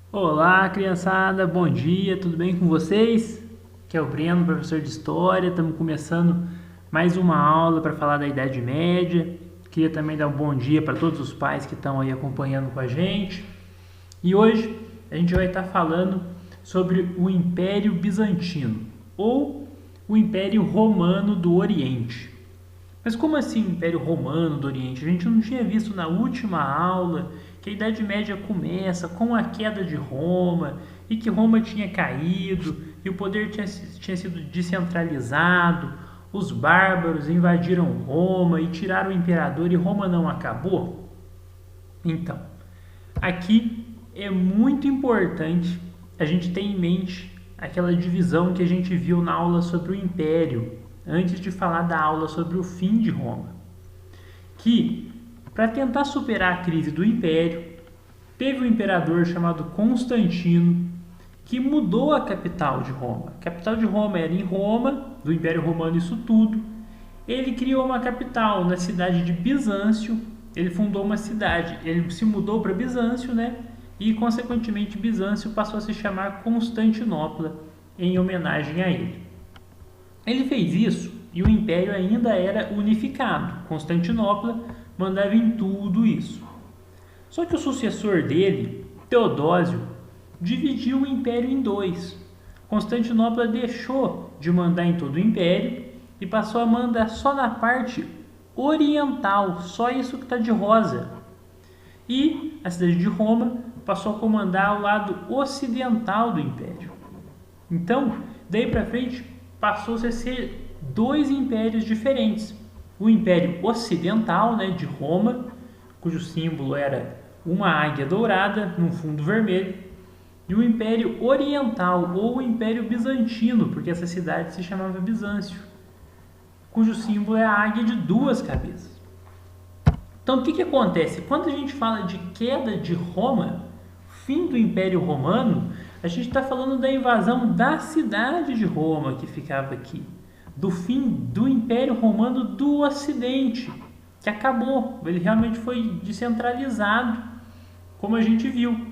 Olá, criançada, bom dia, tudo bem com vocês? Aqui é o Breno, professor de História. Estamos começando mais uma aula para falar da Idade Média. Queria também dar um bom dia para todos os pais que estão aí acompanhando com a gente. E hoje a gente vai estar falando sobre o Império Bizantino ou o Império Romano do Oriente. Mas como assim Império Romano do Oriente? A gente não tinha visto na última aula que a Idade Média começa com a queda de Roma e que Roma tinha caído e o poder tinha sido descentralizado, os bárbaros invadiram Roma e tiraram o imperador e Roma não acabou? Então, aqui é muito importante a gente ter em mente aquela divisão que a gente viu na aula sobre o Império, antes de falar da aula sobre o fim de Roma, que, para tentar superar a crise do Império, teve um imperador chamado Constantino, que mudou a capital de Roma. A capital de Roma era em Roma, do Império Romano isso tudo. Ele criou uma capital na cidade de Bizâncio, ele fundou uma cidade, ele se mudou para Bizâncio, né? E, consequentemente, Bizâncio passou a se chamar Constantinopla, em homenagem a ele. Ele fez isso e o império ainda era unificado. Constantinopla mandava em tudo isso. Só que o sucessor dele, Teodósio, dividiu o império em dois. Constantinopla deixou de mandar em todo o império e passou a mandar só na parte oriental, só isso que está de rosa. E a cidade de Roma passou a comandar o lado ocidental do império. Então, daí para frente, passou-se a ser dois impérios diferentes. O Império Ocidental, né, de Roma, cujo símbolo era uma águia dourada num fundo vermelho, e o Império Oriental, ou o Império Bizantino, porque essa cidade se chamava Bizâncio, cujo símbolo é a águia de duas cabeças. Então, o que acontece? Quando a gente fala de queda de Roma, fim do Império Romano, a gente está falando da invasão da cidade de Roma, que ficava aqui, do fim do Império Romano do Ocidente, que acabou, ele realmente foi descentralizado, como a gente viu.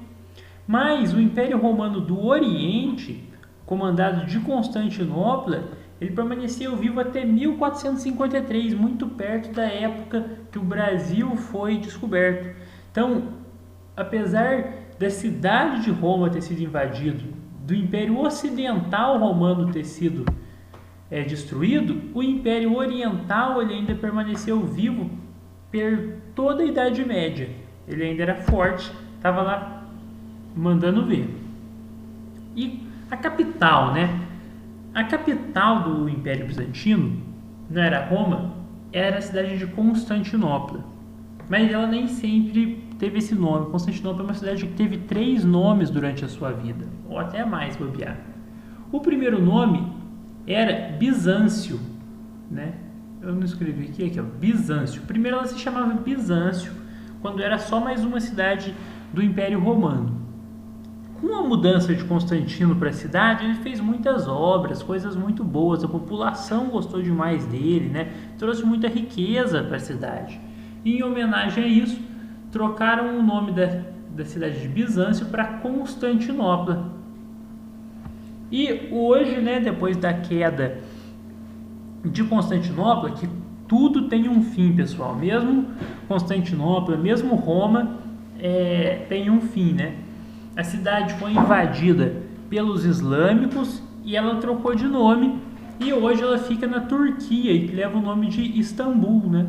Mas o Império Romano do Oriente, comandado de Constantinopla, ele permaneceu vivo até 1453, muito perto da época que o Brasil foi descoberto. Então, apesar da cidade de Roma ter sido invadido, do Império Ocidental Romano ter sido destruído, o Império Oriental ele ainda permaneceu vivo por toda a Idade Média. Ele ainda era forte, estava lá mandando ver. E a capital, né? A capital do Império Bizantino não era Roma, era a cidade de Constantinopla. Mas ela nem sempre teve esse nome. Constantinopla é uma cidade que teve 3 nomes durante a sua vida, ou até mais, bobear. O primeiro nome era Bizâncio, né? Eu não escrevi aqui, ó, Bizâncio. Primeiro ela se chamava Bizâncio, quando era só mais uma cidade do Império Romano. Com a mudança de Constantino para a cidade, ele fez muitas obras, coisas muito boas. A população gostou demais dele, né? Trouxe muita riqueza para a cidade. E em homenagem a isso, trocaram o nome da cidade de Bizâncio para Constantinopla. E hoje, né, depois da queda de Constantinopla, que tudo tem um fim, pessoal. Mesmo Constantinopla, mesmo Roma, tem um fim, né? A cidade foi invadida pelos islâmicos e ela trocou de nome e hoje ela fica na Turquia e que leva o nome de Istambul, né?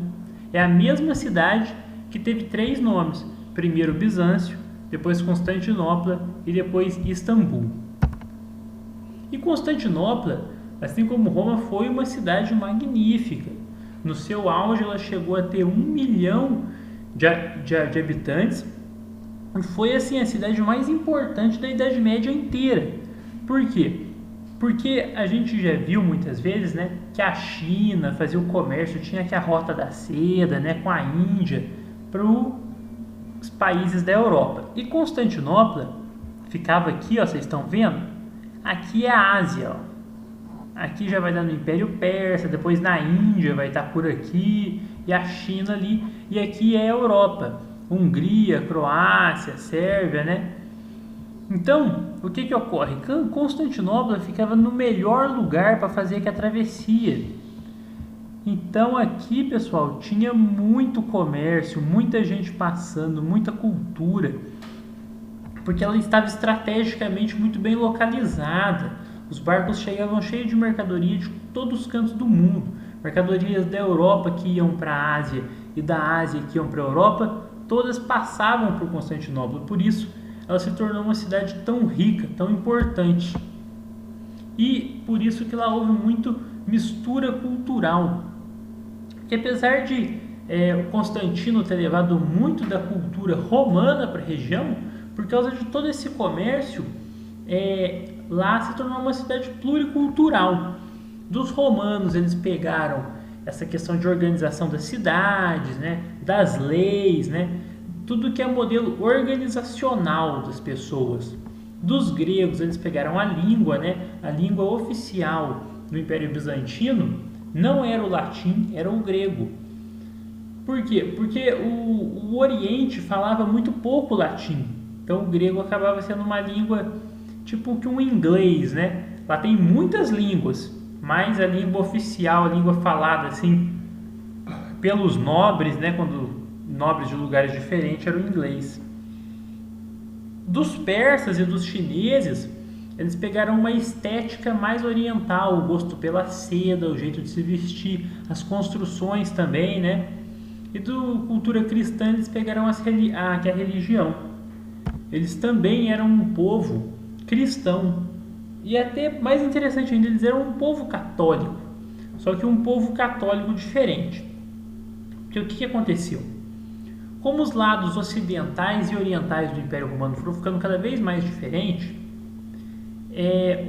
É a mesma cidade que teve 3 nomes, primeiro Bizâncio, depois Constantinopla e depois Istambul. E Constantinopla, assim como Roma, foi uma cidade magnífica. No seu auge ela chegou a ter 1 milhão de habitantes. Foi assim a cidade mais importante da Idade Média inteira. Por quê? Porque a gente já viu muitas vezes, né, que a China fazia o comércio, tinha aqui a Rota da Seda, né, com a Índia, para os países da Europa. E Constantinopla ficava aqui, ó, vocês estão vendo? Aqui é a Ásia, ó. Aqui já vai dar no Império Persa, depois na Índia vai estar por aqui, e a China ali, e aqui é a Europa. Hungria, Croácia, Sérvia, né? Então, o que ocorre? Constantinopla ficava no melhor lugar para fazer a travessia. Então aqui, pessoal, tinha muito comércio, muita gente passando, muita cultura, porque ela estava estrategicamente muito bem localizada. Os barcos chegavam cheios de mercadoria de todos os cantos do mundo. Mercadorias da Europa que iam para a Ásia e da Ásia que iam para a Europa, todas passavam por Constantinopla. Por isso, ela se tornou uma cidade tão rica, tão importante. E por isso que lá houve muito mistura cultural. Que apesar de o Constantino ter levado muito da cultura romana para a região, por causa de todo esse comércio, lá se tornou uma cidade pluricultural. Dos romanos, eles pegaram essa questão de organização das cidades, né, das leis, né, tudo que é modelo organizacional das pessoas. Dos gregos, eles pegaram a língua, né, a língua oficial do Império Bizantino não era o latim, era o grego. Por quê? Porque o Oriente falava muito pouco latim. Então o grego acabava sendo uma língua tipo que um inglês, né? Lá tem muitas línguas, mas a língua oficial, a língua falada assim pelos nobres, né? Quando nobres de lugares diferentes, era o inglês. Dos persas e dos chineses, eles pegaram uma estética mais oriental, o gosto pela seda, o jeito de se vestir, as construções também, né? E do cultura cristã eles pegaram a religião. Eles também eram um povo cristão. E até mais interessante ainda, eles eram um povo católico. Só que um povo católico diferente. Porque o que aconteceu? Como os lados ocidentais e orientais do Império Romano foram ficando cada vez mais diferentes,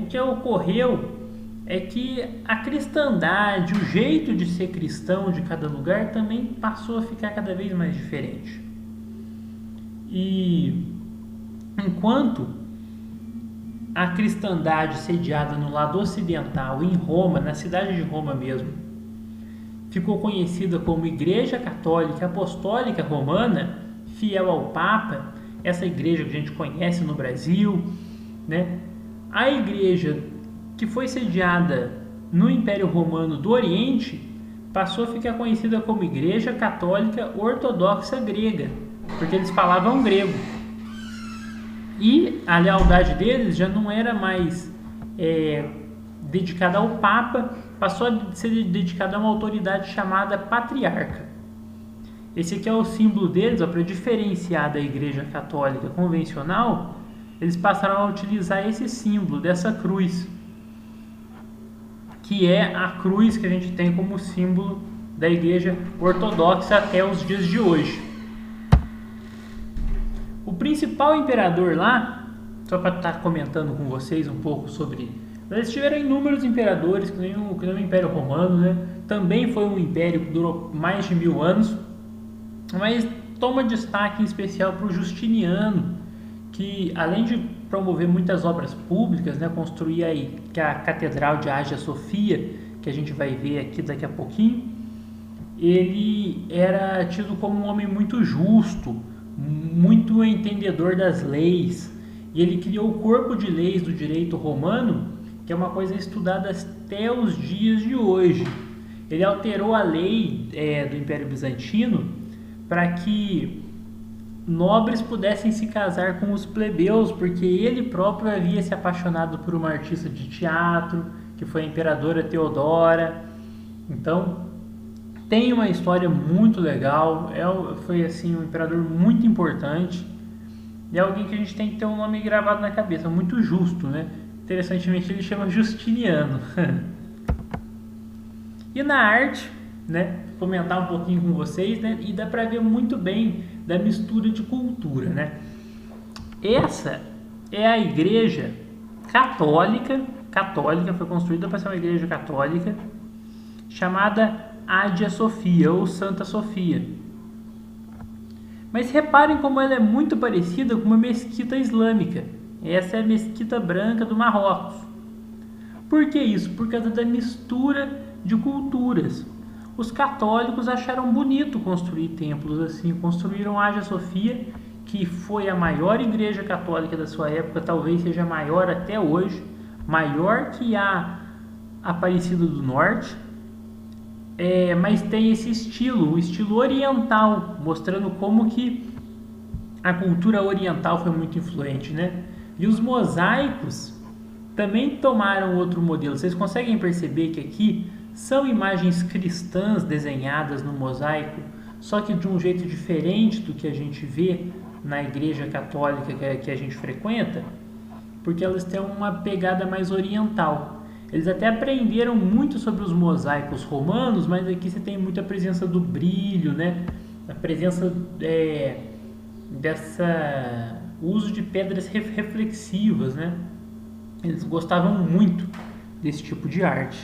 o que ocorreu é que a cristandade, o jeito de ser cristão de cada lugar também passou a ficar cada vez mais diferente. E enquanto a cristandade sediada no lado ocidental, em Roma, na cidade de Roma mesmo, ficou conhecida como Igreja Católica Apostólica Romana, fiel ao Papa, essa igreja que a gente conhece no Brasil, né? A igreja que foi sediada no Império Romano do Oriente passou a ficar conhecida como Igreja Católica Ortodoxa Grega, porque eles falavam grego. E a lealdade deles já não era mais dedicada ao Papa, passou a ser dedicada a uma autoridade chamada Patriarca. Esse aqui é o símbolo deles, para diferenciar da Igreja Católica convencional. Eles passaram a utilizar esse símbolo dessa cruz, que é a cruz que a gente tem como símbolo da Igreja Ortodoxa até os dias de hoje. O principal imperador lá, só para estar comentando com vocês um pouco sobre... Eles tiveram inúmeros imperadores, que nem o Império Romano, né? Também foi um império que durou mais de 1000 anos, mas toma destaque em especial para o Justiniano, que além de promover muitas obras públicas, né, construir aí a Catedral de Hagia Sophia, que a gente vai ver aqui daqui a pouquinho, ele era tido como um homem muito justo, muito entendedor das leis, e ele criou o corpo de leis do direito romano, que é uma coisa estudada até os dias de hoje. Ele alterou a lei do Império Bizantino para que nobres pudessem se casar com os plebeus, porque ele próprio havia se apaixonado por uma artista de teatro, que foi a imperadora Teodora. Então, tem uma história muito legal, foi assim um imperador muito importante, e é alguém que a gente tem que ter um nome gravado na cabeça, muito justo, né? Interessantemente, ele chama Justiniano. E na arte, né, comentar um pouquinho com vocês, né, e dá para ver muito bem da mistura de cultura, né? Essa é a igreja católica, foi construída para ser uma igreja católica, chamada Hagia Sophia ou Santa Sofia. Mas reparem como ela é muito parecida com uma mesquita islâmica. Essa é a mesquita branca do Marrocos. Por que isso? Por causa da mistura de culturas. Os católicos acharam bonito construir templos assim, construíram a Hagia Sophia, que foi a maior igreja católica da sua época, talvez seja maior até hoje, maior que a Aparecida do Norte, mas tem esse estilo, o estilo oriental, mostrando como que a cultura oriental foi muito influente, né? E os mosaicos também tomaram outro modelo. Vocês conseguem perceber que aqui são imagens cristãs desenhadas no mosaico, só que de um jeito diferente do que a gente vê na igreja católica que a gente frequenta, porque elas têm uma pegada mais oriental. Eles até aprenderam muito sobre os mosaicos romanos, mas aqui você tem muita presença do brilho, né? A presença dessa uso de pedras reflexivas, né? Eles gostavam muito desse tipo de arte.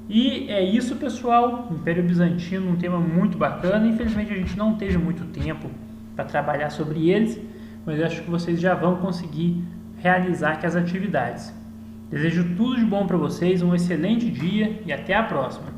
E é isso, pessoal. Império Bizantino, um tema muito bacana. Infelizmente a gente não teve muito tempo para trabalhar sobre eles, mas eu acho que vocês já vão conseguir realizar aqui as atividades. Desejo tudo de bom para vocês, um excelente dia e até a próxima.